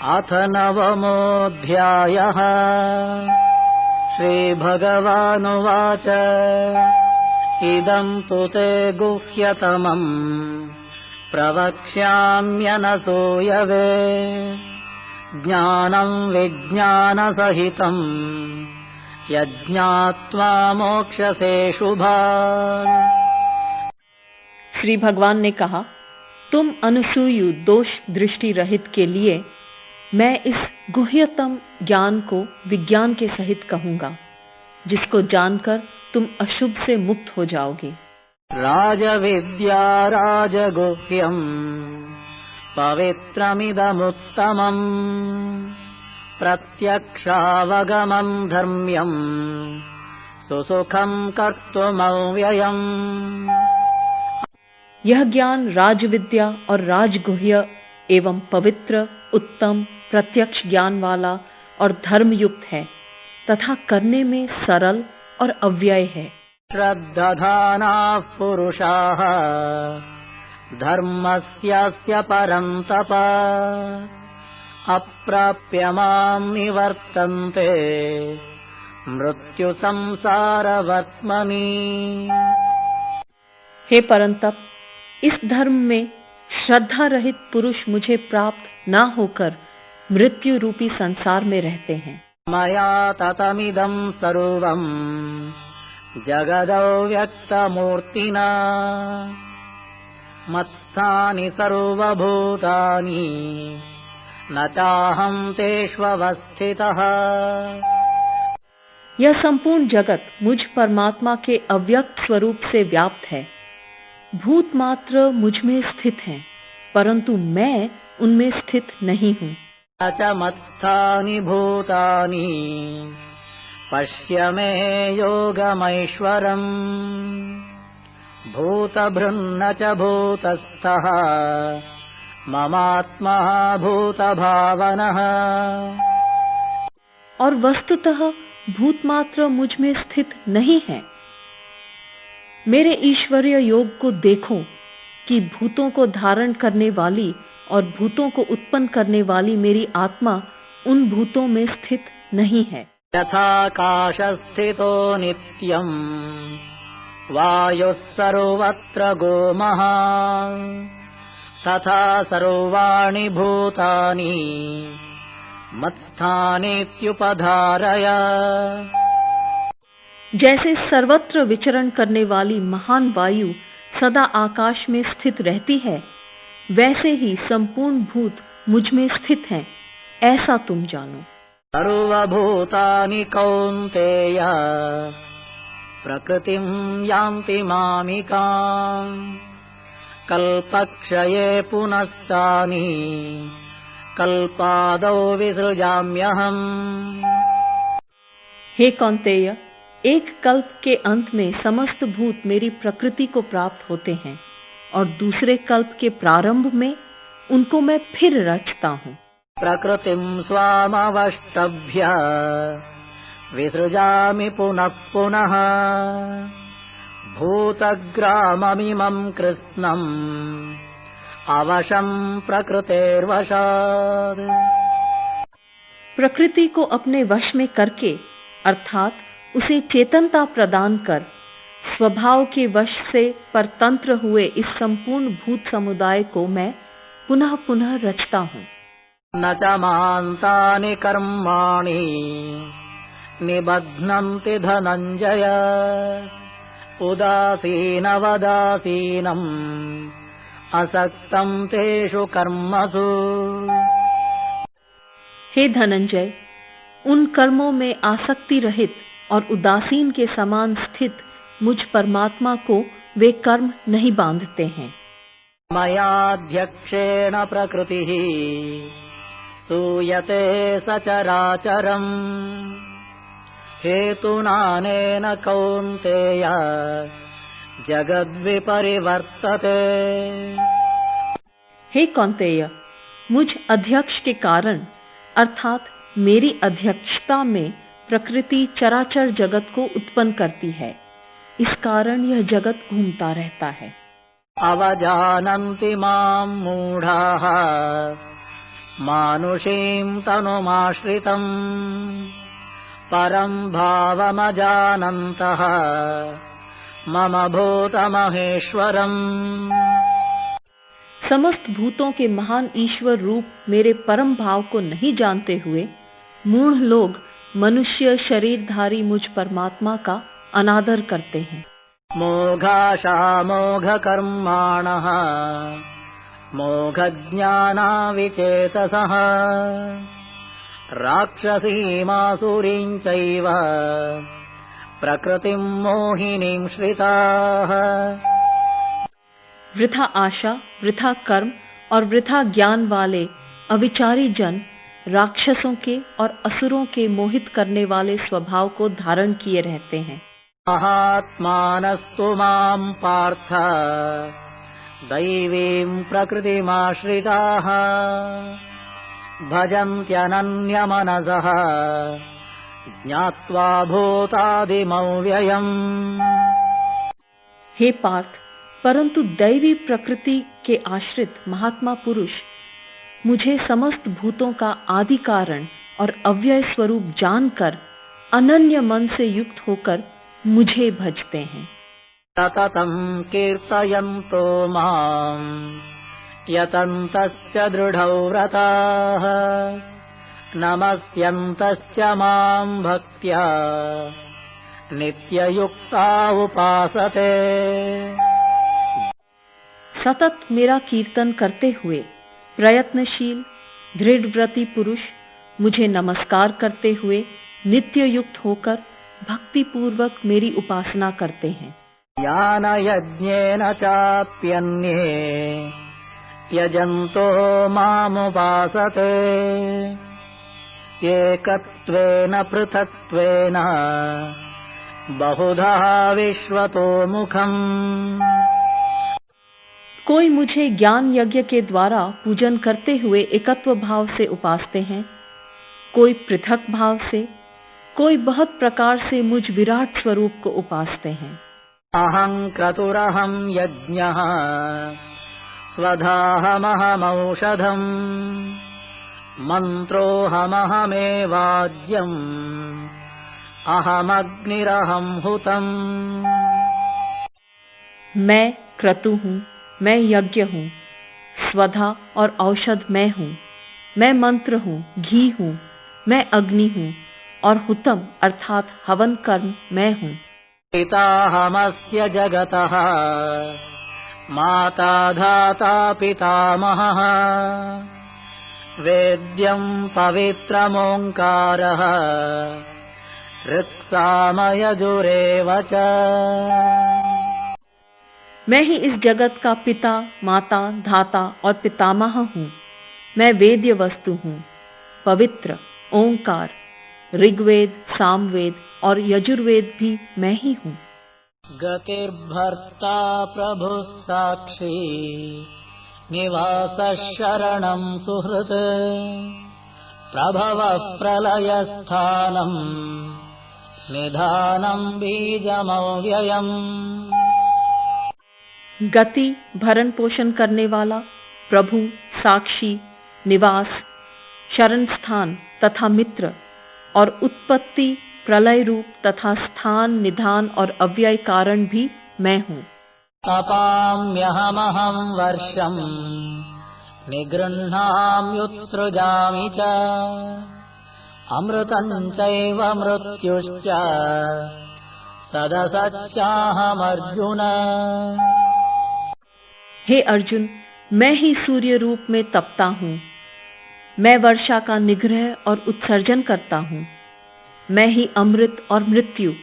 अथ नवमोऽध्यायः। श्रीभगवानुवाच इदं तु ते गुह्यतमम् प्रवक्ष्याम्यनसूयवे ज्ञानं विज्ञानसहितं यज्ञात्वा मोक्ष्यसे शुभान्। श्री भगवान ने कहा, तुम अनुसूयु दोष दृष्टि रहित के लिए मैं इस गुह्यतम ज्ञान को विज्ञान के सहित कहूंगा, जिसको जानकर तुम अशुभ से मुक्त हो जाओगे। राजविद्या राजगुह्यम् पवित्रमिदमुत्तमम् प्रत्यक्षावगमम् धर्म्यम् सुसुखम् कर्तुमव्ययम्। यह ज्ञान राजविद्या और राजगुह्य एवं पवित्र, उत्तम, प्रत्यक्ष ज्ञान वाला और धर्मयुक्त है तथा करने में सरल और अव्यय है। श्रद्धानाः पुरुषाः धर्मस्यास्य परन्तप अप्राप्य मां निवर्तन्ते मृत्यु संसारवर्त्मनि। हे परंतप, इस धर्म में श्रद्धा रहित पुरुष मुझे प्राप्त ना होकर मृत्यु रूपी संसार में रहते हैं। मया ततमिदं सर्वं जगदव्यक्तमूर्तिना मत्स्थानि सर्वभूतानि न चाहं तेष्वस्थितः। यह संपूर्ण जगत मुझ परमात्मा के अव्यक्त स्वरूप से व्याप्त है। भूत मात्र मुझ में स्थित हैं, परंतु मैं उनमें स्थित नहीं हूँ। न च मत्स्थानि भूतानि पश्य मे योगमैश्वरम् भूतभृन्न च भूतस्थः ममात्मा भूतभावनः। और वस्तुतः भूत मात्र मुझ में स्थित नहीं है। मेरे ईश्वरीय योग को देखो कि भूतों को धारण करने वाली और भूतों को उत्पन्न करने वाली मेरी आत्मा उन भूतों में स्थित नहीं है। यथाकाशस्थितो नित्यम् वायुः सर्वत्र गोमहान् तथा सर्वाणि भूतानि मत्स्थानीत्युपधारय। जैसे सर्वत्र विचरण करने वाली महान वायु सदा आकाश में स्थित रहती है, वैसे ही संपूर्ण भूत मुझ में स्थित हैं, ऐसा तुम जानो। सर्वभूतानि कौन्तेय प्रकृतिं यान्ति मामिकाम् कल्पक्षये पुनस्तानि कल्पादौ विसृजाम्यहम्। हे कौन्तेय, एक कल्प के अंत में समस्त भूत मेरी प्रकृति को प्राप्त होते हैं और दूसरे कल्प के प्रारंभ में उनको मैं फिर रचता हूँ। प्रकृतिं स्वामवष्टभ्य विसृजामि पुनः पुनः भूतग्राममिमं कृत्स्नम् अवशं प्रकृतेर्वशात्। प्रकृति को अपने वश में करके अर्थात उसे चेतनता प्रदान कर स्वभाव के वश से परतंत्र हुए इस संपूर्ण भूत समुदाय को मैं पुनः पुनः रचता हूँ। न च महान्तानि कर्माणि निबध्नन्ति धनञ्जय उदासीनवदासीनम् असक्तं तेषु कर्मसु। हे धनंजय, उन कर्मों में आसक्ति रहित और उदासीन के समान स्थित मुझ परमात्मा को वे कर्म नहीं बांधते हैं। मयाध्यक्षेण प्रकृतिः सूयते सचराचरम् हेतुनानेन कौन्तेय जगद्विपरिवर्तते। हे कौन्तेय, मुझ अध्यक्ष के कारण अर्थात मेरी अध्यक्षता में प्रकृति चराचर जगत को उत्पन्न करती है। इस कारण यह जगत घूमता रहता है। अवजानन्ति मां मूढ़ाः मानुषीं तनुमाश्रितम् परं भावमजानन्तः मम भूतमहेश्वरम्। समस्त भूतों के महान ईश्वर रूप मेरे परम भाव को नहीं जानते हुए मूढ़ लोग मनुष्य शरीरधारी मुझ परमात्मा का अनादर करते हैं। मोघाशा मोघकर्माणः मोघज्ञाना विचेतसः राक्षसीमासुरीं चैव प्रकृतिं मोहिनीं श्रिताः। वृथा आशा, वृथा कर्म और वृथा ज्ञान वाले अविचारी जन राक्षसों के और असुरों के मोहित करने वाले स्वभाव को धारण किए रहते हैं। महात्मानस्तु मां पार्थ दैवीं प्रकृतिमाश्रिताः भजन्त्यनन्यमनसः ज्ञात्वा भूतादिमव्ययम्। हे पार्थ, परंतु दैवी प्रकृति के आश्रित महात्मा पुरुष मुझे समस्त भूतों का आदि कारण और अव्यय स्वरूप जानकर अनन्य मन से युक्त होकर मुझे भजते हैं। सततं कीर्तयन्तो मां यतन्तश्च दृढौ व्रताः नमस्यन्तश्च मां भक्त्या नित्ययुक्ता उपासते। सतत मेरा कीर्तन करते हुए प्रयत्नशील दृढ़व्रती पुरुष मुझे नमस्कार करते हुए नित्य युक्त होकर भक्ति पूर्वक मेरी उपासना करते हैं। यान यज्ञेन चाप्यन्ये यजन्तो मामुपासते एकत्वेन पृथक्त्वेन बहुधा विश्वतो मुखम्। कोई मुझे ज्ञान यज्ञ के द्वारा पूजन करते हुए एकत्व भाव से उपासते हैं, कोई पृथक भाव से, कोई बहुत प्रकार से मुझ विराट स्वरूप को उपासते हैं। अहं क्रतुरहं यज्ञः स्वधाहमहमौषधम् मन्त्रोऽहमहमेवाज्यम् अहमग्निरहं हुतम्। मैं क्रतु हूँ, मैं यज्ञ हूँ, स्वधा और औषध मैं हूँ, मैं मंत्र हूँ, घी हूँ, मैं अग्नि हूँ और हुतम अर्थात हवन कर्म मैं हूँ। पिताहमस्य जगतः माता धाता पितामहः वेद्यं पवित्रमोङ्कारः ऋक्सामयजुरेव च। मैं ही इस जगत का पिता, माता, धाता और पितामह हूँ। मैं वेद्य वस्तु हूँ, पवित्र, ओंकार, ऋग्वेद, सामवेद और यजुर्वेद भी मैं ही हूँ। गतिर्भर्ता प्रभुः साक्षी निवासः शरणं सुहृत् प्रभवः प्रलयस्थानं निधानं बीजमव्ययम्। गति, भरण पोषण करने वाला, प्रभु, साक्षी, निवास, शरण स्थान तथा मित्र और उत्पत्ति, प्रलय रूप तथा स्थान, निधान और अव्यय कारण भी मैं हूँ। तपाम्यहमहं वर्षं निगृह्णाम्युत्सृजामि च अमृतं चैव मृत्युश्च सदसच्चाहमर्जुन। हे अर्जुन, मैं ही सूर्य रूप में तपता हूँ, मैं वर्षा का निग्रह और उत्सर्जन करता हूँ, मैं ही अमृत और मृत्यु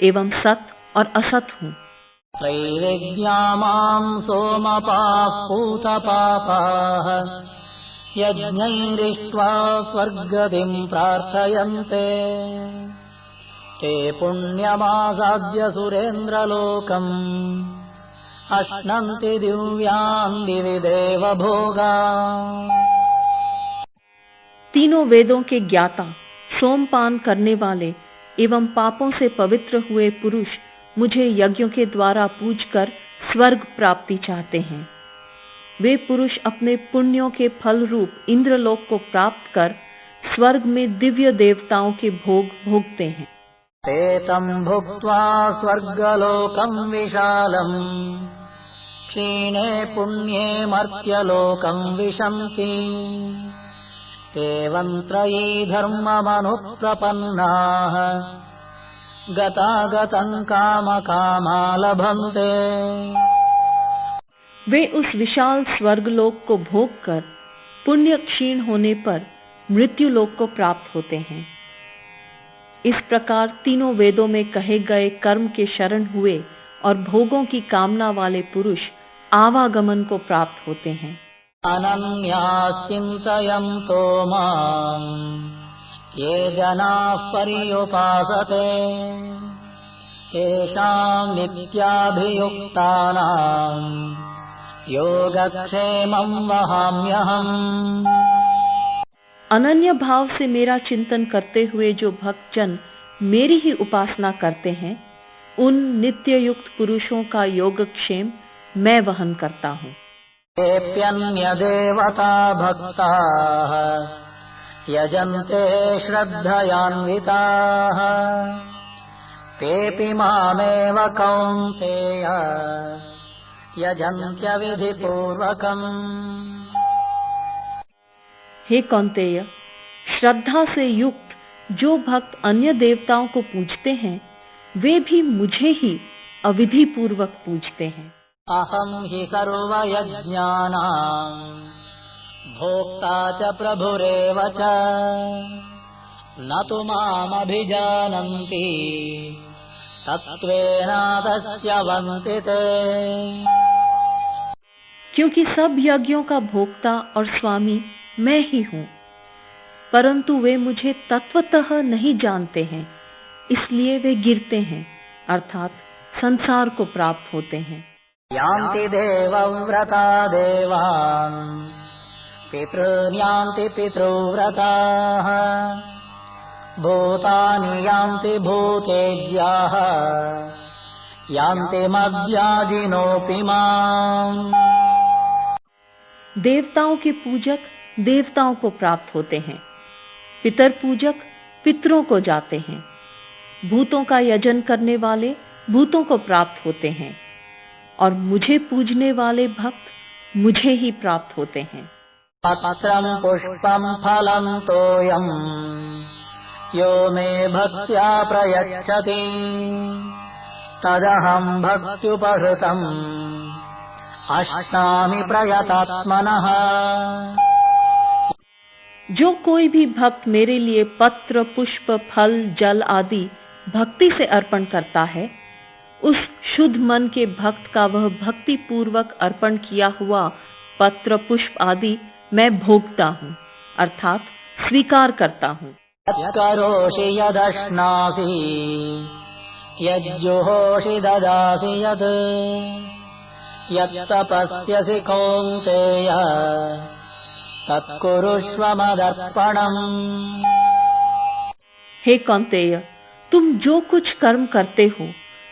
एवं सत और असत हूँ। त्रैविद्यामां सोमपाः पूतपापाः यज्ञैरिष्ट्वा स्वर्गतिं प्रार्थयन्ते ते पुण्यमासाद्य सुरेन्द्रलोकम् अश्नन्ति दिव्यान् दिवि देवभोगान्। तीनों वेदों के ज्ञाता, सोमपान करने वाले एवं पापों से पवित्र हुए पुरुष मुझे यज्ञों के द्वारा पूजकर स्वर्ग प्राप्ति चाहते हैं। वे पुरुष अपने पुण्यों के फल रूप इंद्रलोक को प्राप्त कर स्वर्ग में दिव्य देवताओं के भोग भोगते हैं। तेतं भुक्त्वा स्वर्गलोकं विशालम् क्षीणे पुण्ये मर्त्यलोकं विशन्ति एवं त्रयी धर्ममनुप्रपन्नाः गतागतं कामकामा लभन्ते। वे उस विशाल स्वर्गलोक को भोग कर पुण्य क्षीण होने पर मृत्युलोक को प्राप्त होते हैं। इस प्रकार तीनों वेदों में कहे गए कर्म के शरण हुए और भोगों की कामना वाले पुरुष आवागमन को प्राप्त होते हैं। अनन्याश्चिन्तयन्तो मां ये जनाः पर्युपासते तेषां नित्याभियुक्तानां योगक्षेमं वहाम्यहम्। अनन्य भाव से मेरा चिंतन करते हुए जो भक्तजन मेरी ही उपासना करते हैं, उन नित्य युक्त पुरुषों का योगक्षेम मैं वहन करता हूँ। तेऽप्यन्य देवता भक्ताः यजन्ते श्रद्धयान्विताः तेऽपि मामेव कौन्तेय यजन्त्य विधिपूर्वकम्। हे कौन्तेय, श्रद्धा से युक्त जो भक्त अन्य देवताओं को पूजते हैं, वे भी मुझे ही अविधि पूर्वक पूजते हैं। अहं हि सर्वयज्ञानां भोक्ता च प्रभुरेव च न तु मामभिजानन्ति तत्त्वेनादस्यवन्ति ते। क्योंकि सब यज्ञों का भोक्ता और स्वामी मैं ही हूँ, परंतु वे मुझे तत्वतः नहीं जानते हैं, इसलिए वे गिरते हैं, अर्थात संसार को प्राप्त होते हैं। यान्ति देवव्रता देवान् पितॄन् यान्ति पितृव्रताः भूतानि यान्ति भूतेज्याः यान्ति मद्याजिनोऽपि माम्। देवताओं के पूजक देवताओं को प्राप्त होते हैं, पितर पूजक पितरों को जाते हैं, भूतों का यजन करने वाले भूतों को प्राप्त होते हैं, और मुझे पूजने वाले भक्त मुझे ही प्राप्त होते हैं। पत्रं पुष्पं फलं तोयं यो मे भक्त्या प्रयच्छति तदहं भक्त्युपहृतम् अश्नामि प्रयतात्मनः। जो कोई भी भक्त मेरे लिए पत्र, पुष्प, फल, जल आदि भक्ति से अर्पण करता है, उस शुद्ध मन के भक्त का वह भक्ति पूर्वक अर्पण किया हुआ पत्र, पुष्प आदि मैं भोगता हूँ, अर्थात स्वीकार करता हूँ। यत्करोषि यदश्नासि यज्जुहोषि ददासि यत् यत्तपस्यसि कौन्तेय तत्कुरुष्व मदर्पणम्। हे कौन्तेय, तुम जो कुछ कर्म करते हो,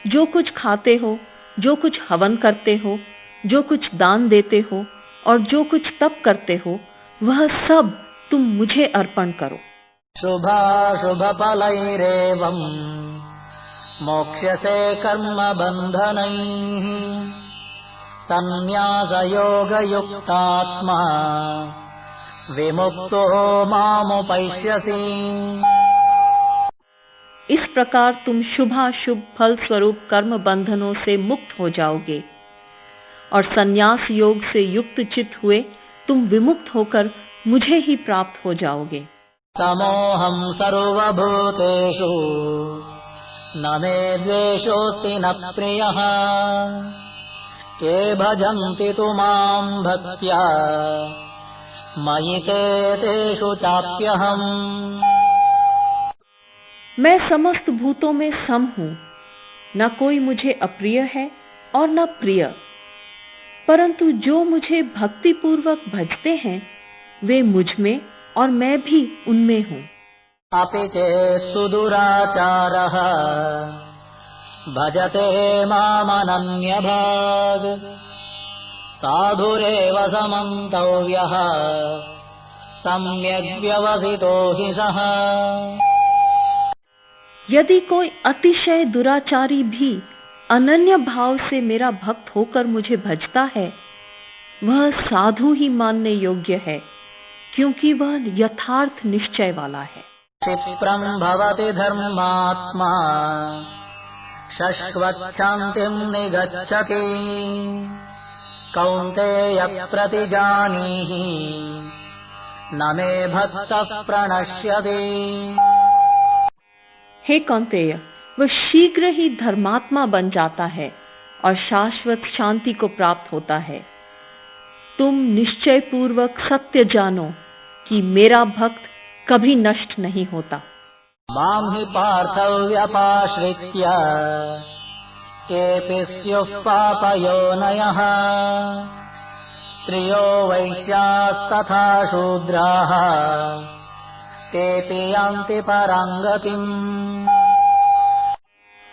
जो कुछ खाते हो, जो कुछ हवन करते हो, जो कुछ दान देते हो और जो कुछ तप करते हो, वह सब तुम मुझे अर्पण करो। शुभाशुभफलैरेवम् मोक्ष्यसे कर्मबन्धनैः सन्न्यासयोगयुक्तात्मा विमुक्तो मामुपैष्यसि। इस प्रकार तुम शुभाशुभ फल स्वरूप कर्म बंधनों से मुक्त हो जाओगे और संन्यास योग से युक्त चित हुए तुम विमुक्त होकर मुझे ही प्राप्त हो जाओगे। तमोहं सर्वभूतेषु न मे द्वेषोऽस्ति न प्रियः ये भजन्ति तु मां भक्त्या मयि ते तेषु चाप्यहम्। मैं समस्त भूतों में सम हूँ, न कोई मुझे अप्रिय है और न प्रिय, परंतु जो मुझे भक्ति पूर्वक भजते हैं वे मुझ में और मैं भी उनमें हूँ। अपि चेत् सुदुराचारः भजते मामनन्यभाग् साधुरेव समन्तव्यः सम्यग् व्यवसितो हि सः। यदि कोई अतिशय दुराचारी भी अनन्य भाव से मेरा भक्त होकर मुझे भजता है, वह साधु ही मानने योग्य है, क्योंकि वह यथार्थ निश्चय वाला है। क्षिप्रम् भवति धर्मात्मा शश्वच्छान्तिम् निगच्छति कौन्तेय प्रतिजानीहि न मे भक्तः प्रणश्यति। हे कौन्तेय, वह शीघ्र ही धर्मात्मा बन जाता है और शाश्वत शांति को प्राप्त होता है। तुम निश्चय पूर्वक सत्य जानो कि मेरा भक्त कभी नष्ट नहीं होता। मां हि पार्थव्यपाश्रित्य केऽपि स्युः पापयोनयः स्त्रियो वैश्यास्तथा शूद्राः तेऽपि यान्ति परां गतिम्।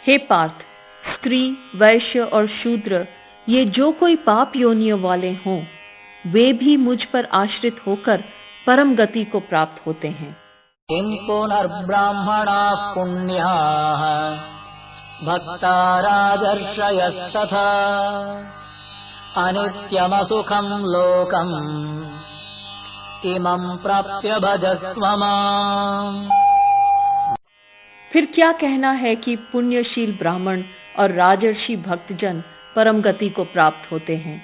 हे पार्थ, स्त्री, वैश्य और शूद्र ये जो कोई पाप योनियों वाले हों, वे भी मुझ पर आश्रित होकर परम गति को प्राप्त होते हैं। किं पुनर्ब्राह्मणाः पुण्याः भक्ता राजर्षयस्तथा अनित्यमसुखं लोकम् इमं प्राप्य भजस्व माम्। फिर क्या कहना है कि पुण्यशील ब्राह्मण और राजर्षि भक्तजन परम गति को प्राप्त होते हैं।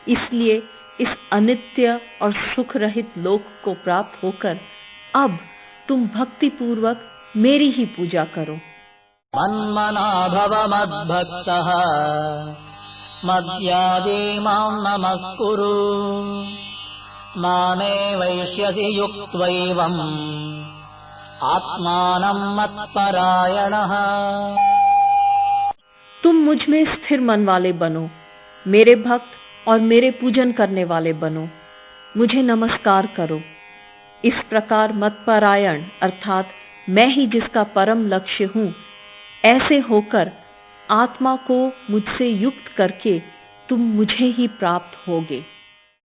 इसलिए इस अनित्य और सुख रहित लोक को प्राप्त होकर अब तुम भक्ति पूर्वक मेरी ही पूजा करो। मन्मना भव मद्भक्तः मद्याजी मां नमस्कुरु मामे वैश्यसि युक्त्वैवम् आत्मानं मत्परायणः। तुम मुझ में स्थिर मन वाले बनो, मेरे भक्त और मेरे पूजन करने वाले बनो, मुझे नमस्कार करो। इस प्रकार मत्परायण अर्थात मैं ही जिसका परम लक्ष्य हूँ, ऐसे होकर आत्मा को मुझसे युक्त करके तुम मुझे ही प्राप्त होगे।